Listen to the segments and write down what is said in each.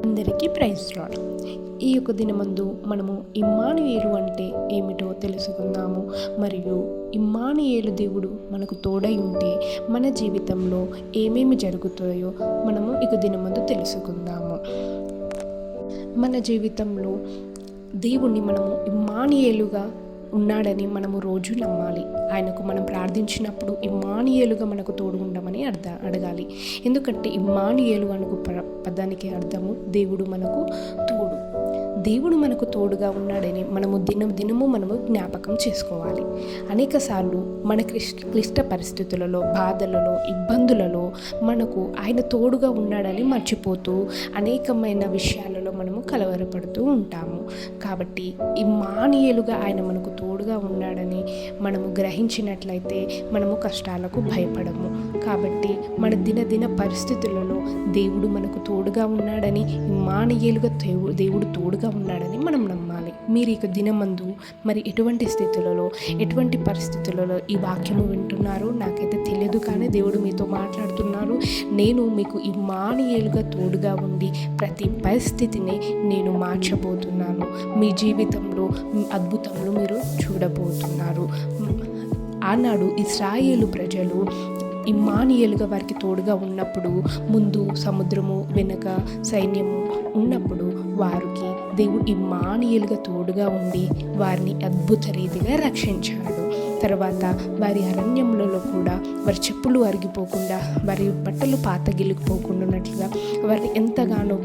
అందరికీ praise lord. ఈ యొక్క దినమందు మనము ఇమ్మానుయేలు అంటే ఏమిటో తెలుసుకుందాము. మరియు ఇమ్మానుయేలు దేవుడు మనకు తోడై ఉంటే మన జీవితంలో ఏమేమి జరుగుతాయో మనము ఈ దినమందు తెలుసుకుందాము. మన జీవితంలో దేవుణ్ణి మనము ఇమ్మానుయేలుగా ఉన్నాడని మనము రోజు నమ్మాలి. ఆయనకు మనం ప్రార్థించినప్పుడు ఇమ్మానుయేలుగా మనకు తోడు ఉండమని అడగాలి. ఎందుకంటే ఇమ్మానుయేలు అనుకు పదానికి అర్థము దేవుడు మనకు తోడు. దేవుడు మనకు తోడుగా ఉన్నాడని మనము దినము మనము జ్ఞాపకం చేసుకోవాలి. అనేక సార్లు మన క్లిష్ట పరిస్థితులలో, బాధలలో, ఇబ్బందులలో మనకు ఆయన తోడుగా ఉన్నాడని మర్చిపోతూ అనేకమైన విషయాలలో మనము కలవరపడుతూ ఉంటాము. కాబట్టి ఇమ్మానుయేలుగా ఆయన మనకు తోడుగా ఉన్నాడని మనము గ్రహించినట్లయితే మనము కష్టాలకు భయపడము. కాబట్టి మన దిన పరిస్థితులలో దేవుడు మనకు తోడుగా ఉన్నాడని, ఇమ్మానుయేలుగా దేవుడు తోడుగా ఉన్నాడని మనం నమ్మాలి. మీరు ఇక దినమందు మరి ఎటువంటి స్థితులలో, ఎటువంటి పరిస్థితులలో ఈ వాక్యము వింటున్నారో నాకైతే తెలియదు, కానీ దేవుడు మీతో మాట్లాడుతున్నారు. నేను మీకు ఇమ్మానుయేలుగా తోడుగా ఉండి ప్రతి పరిస్థితిని నేను మార్చబోతున్నాను. మీ జీవితంలో అద్భుతములు మీరు చూడబోతున్నారు. ఆనాడు ఇశ్రాయేలు ప్రజలు ఇమ్మానుయేలుగా వారికి తోడుగా ఉన్నప్పుడు, ముందు సముద్రము వెనుక సైన్యము ఉన్నప్పుడు వారికి దేవుడు ఇమ్మానుయేలుగా తోడుగా ఉండి వారిని అద్భుత రీతిగా రక్షించాడు. తర్వాత వారి అరణ్యములలో కూడా వారి చెప్పులు అరిగిపోకుండా, వారి బట్టలు పాతగిలిపోకుండానట్లుగా వారిని ఎంతగానో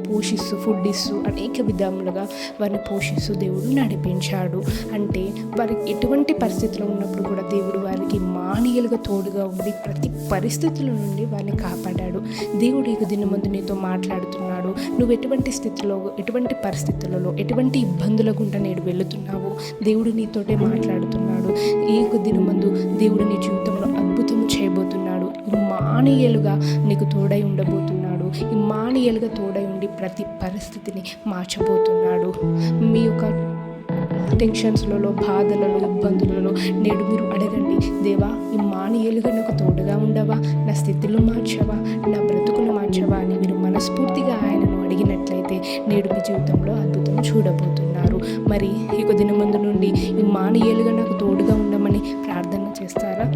ఫుడ్ ఇస్తూ అనేక విధములుగా వారిని పోషిస్తూ దేవుడు నడిపించాడు. అంటే వారికి ఎటువంటి పరిస్థితుల్లో ఉన్నప్పుడు కూడా దేవుడు వారికి ఇమ్మానుయేలుగా తోడుగా ఉండి ప్రతి పరిస్థితుల నుండి వారిని కాపాడాడు. దేవుడు ఈ దినమందు నీతో మాట్లాడుతున్నాడు. నువ్వు ఎటువంటి స్థితిలో, ఎటువంటి పరిస్థితులలో, ఎటువంటి ఇబ్బందుల గుండా నేడు వెళుతున్నావు, దేవుడు నీతోటే మాట్లాడుతున్నాడు. ఈ దినమందు దేవుడు నీ జీవితంలో అద్భుతం చేయబోతున్నాడు. ఇమ్మానుయేలుగా నీకు తోడై ఉండబోతున్నాడు. ఇమ్మానుయేలుగా తోడై ఉండి ప్రతి పరిస్థితిని మార్చబోతున్నాడు. మీ యొక్క టెన్షన్స్లలో, బాధలలో, ఇబ్బందులలో నేడు మీరు అడగండి, దేవా ఇమ్మానుయేలుగా నాకు తోడుగా ఉండవా, నా స్థితిలో మార్చవా, నా బ్రతుకును మార్చవా అని మీరు మనస్ఫూర్తిగా ఆయనను అడిగినట్లయితే నేడు మీ జీవితంలో అద్భుతం చూడబోతున్నారు. మరి ఈ దినమందు నుండి ఇమ్మానుయేలుగా నాకు తోడుగా ఉండమని ప్రార్థన చేస్తారా?